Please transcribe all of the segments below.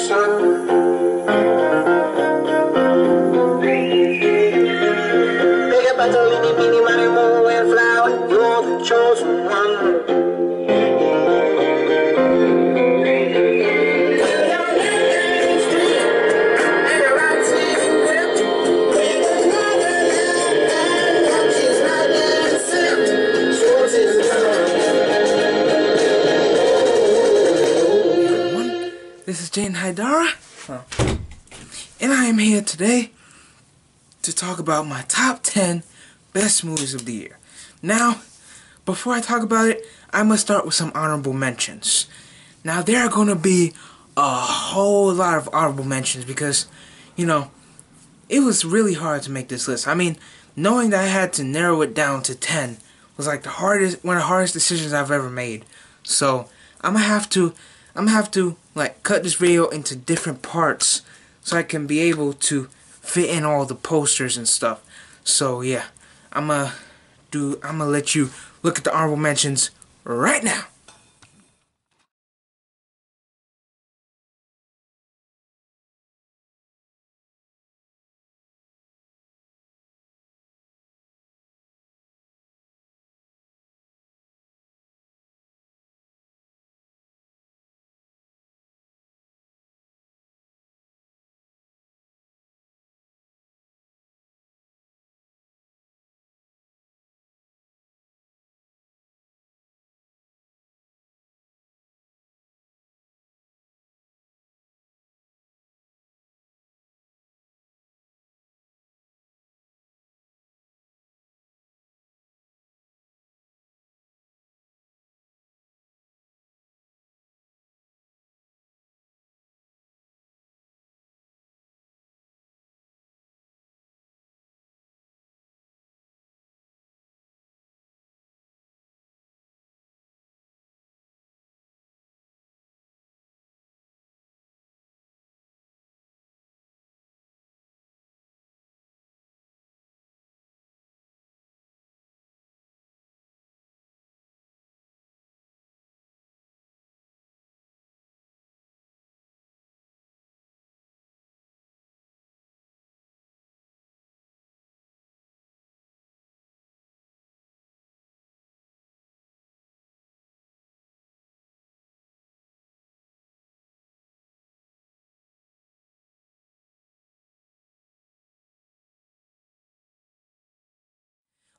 sun. Big battle in the mini money moon and flower. You're the chosen one. This is Jane Haidara, and I am here today to talk about my top 10 best movies of the year. Now, before I talk about it, I must start with some honorable mentions. Now, there are going to be a whole lot of honorable mentions because, you know, it was really hard to make this list. I mean, knowing that I had to narrow it down to 10 was like one of the hardest decisions I've ever made. So, I'm gonna have to like cut this video into different parts so I can be able to fit in all the posters and stuff. So yeah, I'm gonna let you look at the honorable mentions right now.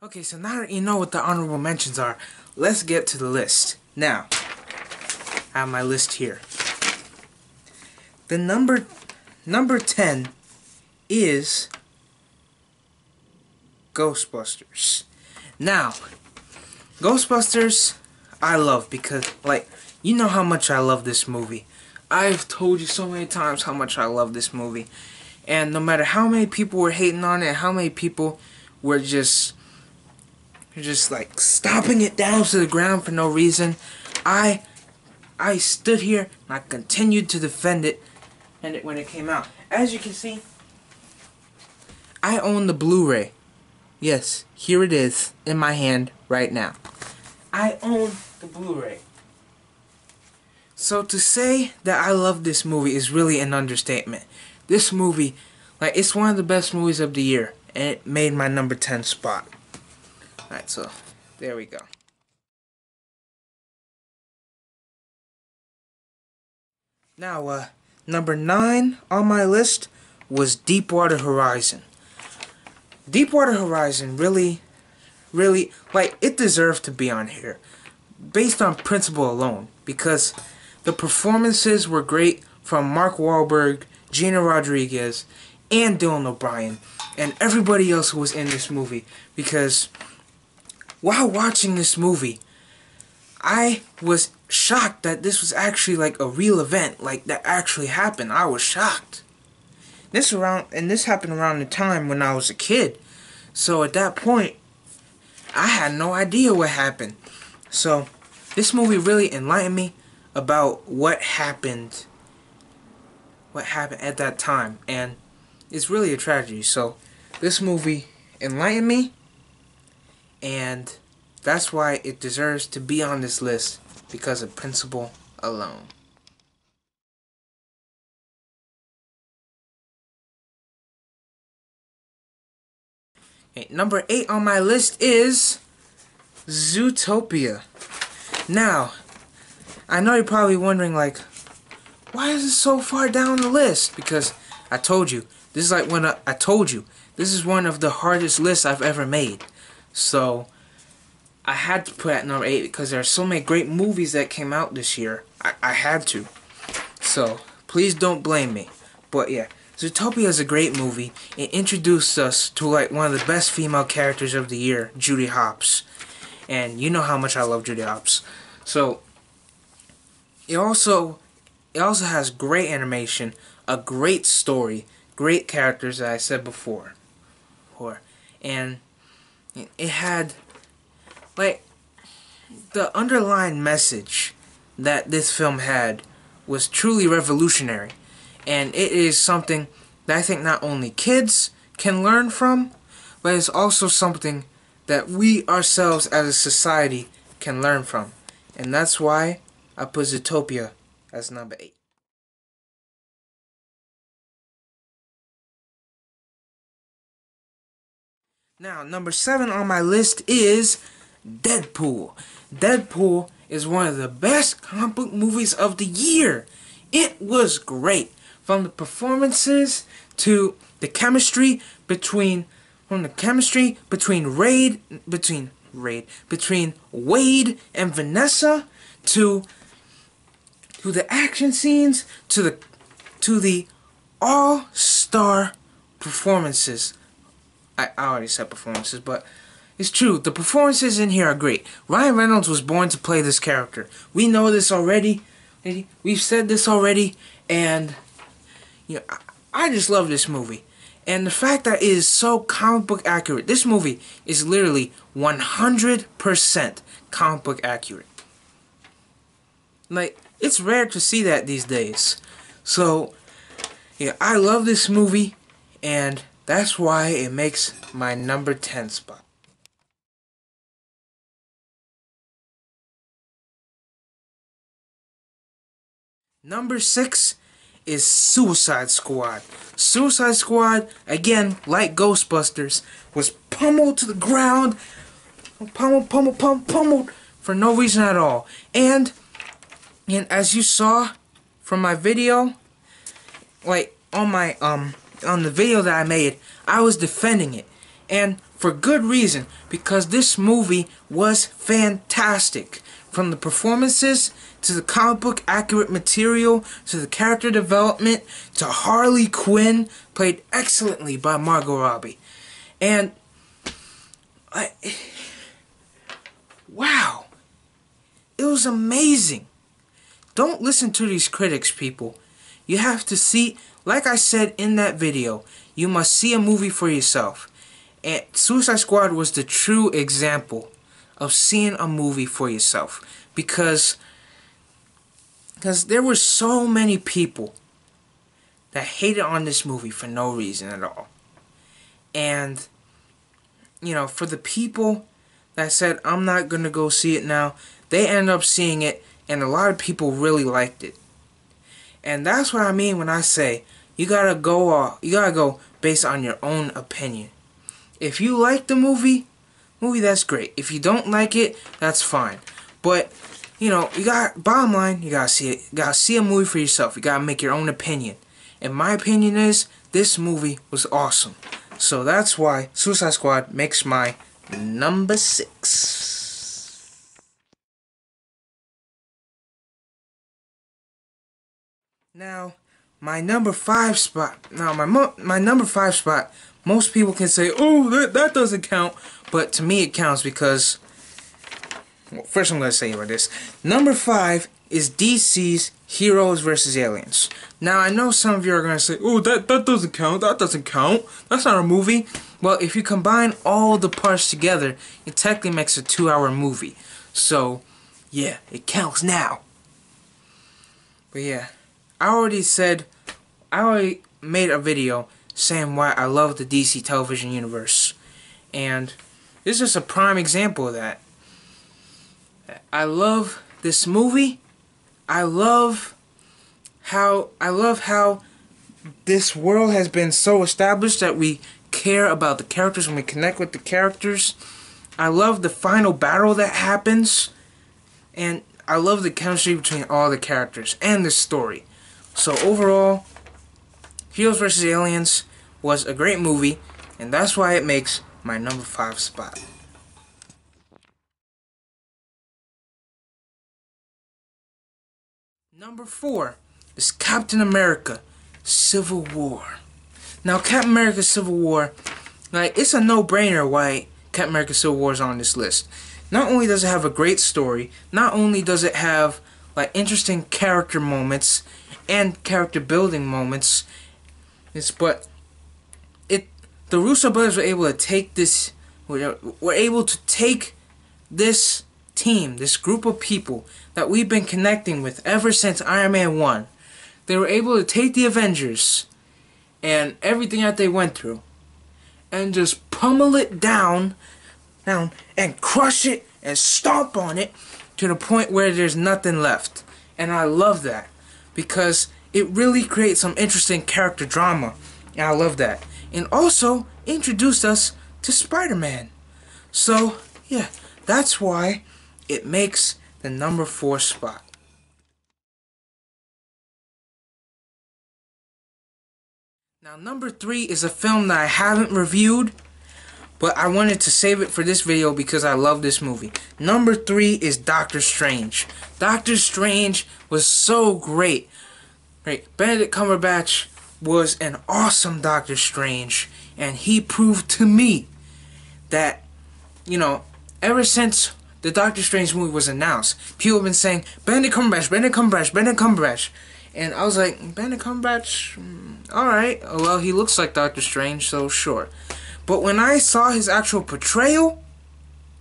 Okay, so now that you know what the honorable mentions are, let's get to the list. Now, I have my list here. The number 10 is Ghostbusters. Now, Ghostbusters I love because, like, you know how much I love this movie. I've told you so many times how much I love this movie. And no matter how many people were hating on it, and how many people were just like stomping it down to the ground for no reason, I stood here and I continued to defend it when it came out. As you can see, I own the Blu-ray. Yes, here it is in my hand right now. I own the Blu-ray. So to say that I love this movie is really an understatement. This movie, like, it's one of the best movies of the year, and it made my number 10 spot. Alright, so there we go. Now, number 9 on my list was Deepwater Horizon. Deepwater Horizon really, like, it deserved to be on here, based on principle alone, because the performances were great from Mark Wahlberg, Gina Rodriguez, and Dylan O'Brien, and everybody else who was in this movie, because while watching this movie, I was shocked that this was actually like a real event, like that actually happened. I was shocked. This happened around the time when I was a kid. So at that point, I had no idea what happened. So this movie really enlightened me about what happened at that time, and it's really a tragedy. So this movie enlightened me, and that's why it deserves to be on this list, because of principle alone. Okay, number 8 on my list is Zootopia. Now, I know you're probably wondering, like, why is it so far down the list? Because I told you, this is like this is one of the hardest lists I've ever made. So, I had to put it at number 8 because there are so many great movies that came out this year. I had to. So, please don't blame me. But yeah, Zootopia is a great movie. It introduced us to like one of the best female characters of the year, Judy Hopps. And you know how much I love Judy Hopps. So, it also has great animation, a great story, great characters, as I said before. And it had, like, the underlying message that this film had was truly revolutionary. And it is something that I think not only kids can learn from, but it's also something that we ourselves as a society can learn from. And that's why I put Zootopia as number 8. Now, number 7 on my list is Deadpool. Deadpool is one of the best comic book movies of the year. It was great. From the performances to the chemistry between Wade and Vanessa to the action scenes to the all-star performances. I already said performances, but it's true. The performances in here are great. Ryan Reynolds was born to play this character. We know this already. We've said this already, and you know, I just love this movie. And the fact that it is so comic book accurate. This movie is literally 100% comic book accurate. Like, it's rare to see that these days. So, yeah, I love this movie, and that's why it makes my number 10 spot. Number 6 is Suicide Squad. Suicide Squad, again, like Ghostbusters, was pummeled to the ground. Pummeled for no reason at all. And as you saw from my video, like on the video that I made, I was defending it. And for good reason, because this movie was fantastic. From the performances, to the comic book accurate material, to the character development, to Harley Quinn, played excellently by Margot Robbie. And, wow. It was amazing. Don't listen to these critics, people. You have to see, like I said in that video, you must see a movie for yourself. And Suicide Squad was the true example of seeing a movie for yourself. Because there were so many people that hated on this movie for no reason at all. And, you know, for the people that said, I'm not going to go see it now, they ended up seeing it, and a lot of people really liked it. And that's what I mean when I say, you gotta go based on your own opinion. If you like the movie, that's great. If you don't like it, that's fine. But, you know, bottom line, you gotta see it. You gotta see a movie for yourself. You gotta make your own opinion. And my opinion is, this movie was awesome. So that's why Suicide Squad makes my number 6. Now, my number 5 spot. Now, my number 5 spot, most people can say, oh, that doesn't count. But to me, it counts because, well, first I'm going to say about this. Number 5 is DC's Heroes vs. Aliens. Now, I know some of you are going to say, oh, that doesn't count. That doesn't count. That's not a movie. Well, if you combine all the parts together, it technically makes a 2-hour movie. So, yeah, it counts now. But yeah, I already made a video saying why I love the DC television universe. And this is just a prime example of that. I love this movie. I love how this world has been so established that we care about the characters, when we connect with the characters. I love the final battle that happens, and I love the chemistry between all the characters and the story. So overall, Heroes vs. Aliens was a great movie, and that's why it makes my number 5 spot. Number 4 is Captain America Civil War. Now, Captain America Civil War, like, it's a no-brainer why Captain America Civil War is on this list. Not only does it have a great story, not only does it have like interesting character moments and character building moments, but the Russo brothers were able to take this, were able to take this team, this group of people that we've been connecting with ever since Iron Man 1. They were able to take the Avengers and everything that they went through and just pummel it down and crush it and stomp on it to the point where there's nothing left. And I love that because it really creates some interesting character drama, and I love that. And also introduced us to Spider-Man. So yeah, that's why it makes the number 4 spot. Now, number 3 is a film that I haven't reviewed, but I wanted to save it for this video because I love this movie. Number 3 is Doctor Strange. Doctor Strange was so great. Benedict Cumberbatch was an awesome Doctor Strange, and he proved to me that, you know, ever since the Doctor Strange movie was announced, people have been saying, Benedict Cumberbatch, Benedict Cumberbatch, Benedict Cumberbatch. And I was like, Benedict Cumberbatch, alright, well, he looks like Doctor Strange, so sure. But when I saw his actual portrayal,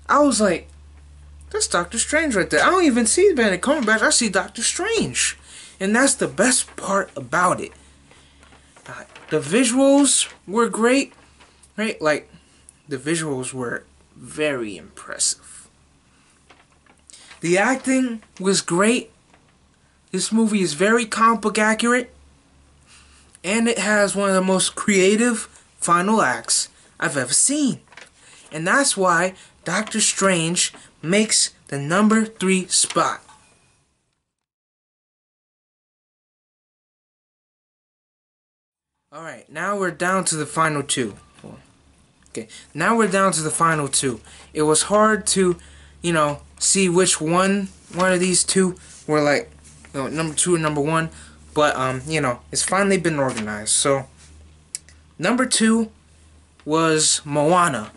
I was like, that's Doctor Strange right there. I don't even see Benedict Cumberbatch, I see Doctor Strange. And that's the best part about it. The visuals were great, right? Like, the visuals were very impressive. The acting was great. This movie is very comic book accurate, and it has one of the most creative final acts I've ever seen. And that's why Doctor Strange makes the number 3 spot. Alright, now we're down to the final 2. Okay, now we're down to the final 2. It was hard to, you know, see which one of these two were like, you know, number 2 and number 1. But, you know, it's finally been organized. So, number 2 was Moana.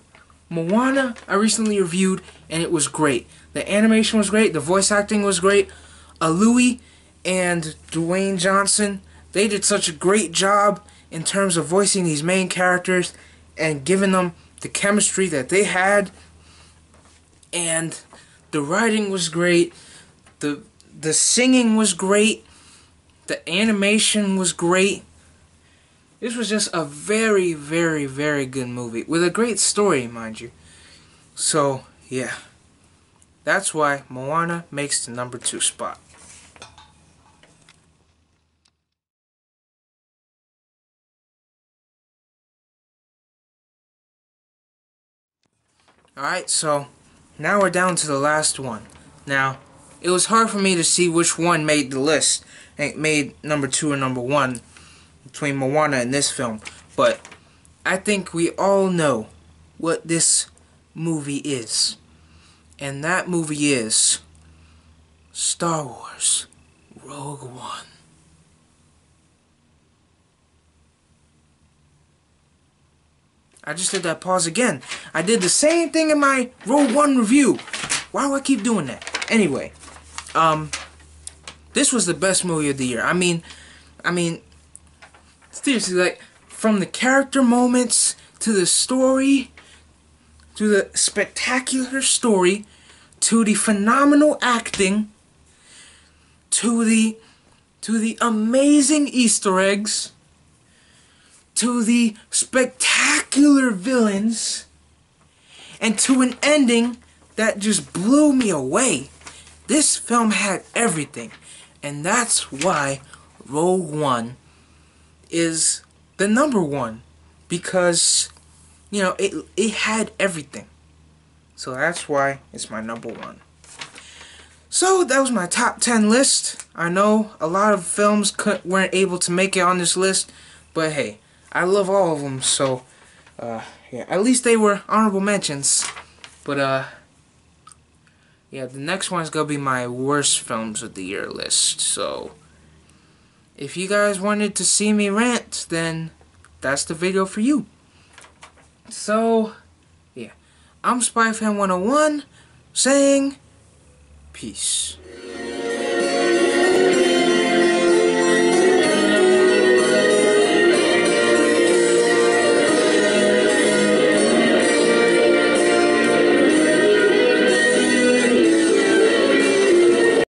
Moana, I recently reviewed, and it was great. The animation was great. The voice acting was great. Louis and Dwayne Johnson, they did such a great job in terms of voicing these main characters and giving them the chemistry that they had. And the writing was great. The singing was great. The animation was great. This was just a very, very, very good movie with a great story, mind you. So, yeah. That's why Moana makes the number 2 spot. Alright, so now we're down to the last one. Now, it was hard for me to see which one made the list. It made number 2 and number 1 between Moana and this film. But I think we all know what this movie is. And that movie is Star Wars Rogue One. I just did that pause again. I did the same thing in my Rogue One review. Why do I keep doing that? Anyway, this was the best movie of the year. I mean, seriously, like, from the character moments to the story, to the spectacular story, to the phenomenal acting, to the amazing Easter eggs, to the spectacular villains, and to an ending that just blew me away. This film had everything, and that's why Rogue One is the number 1, because you know, it had everything. So that's why it's my number 1. So that was my top 10 list. I know a lot of films weren't able to make it on this list, but hey, I love all of them. So yeah, at least they were honorable mentions. But yeah, the next one is gonna be my worst films of the year list. So if you guys wanted to see me rant, then that's the video for you. So yeah, I'm SpideyFan 101 saying peace.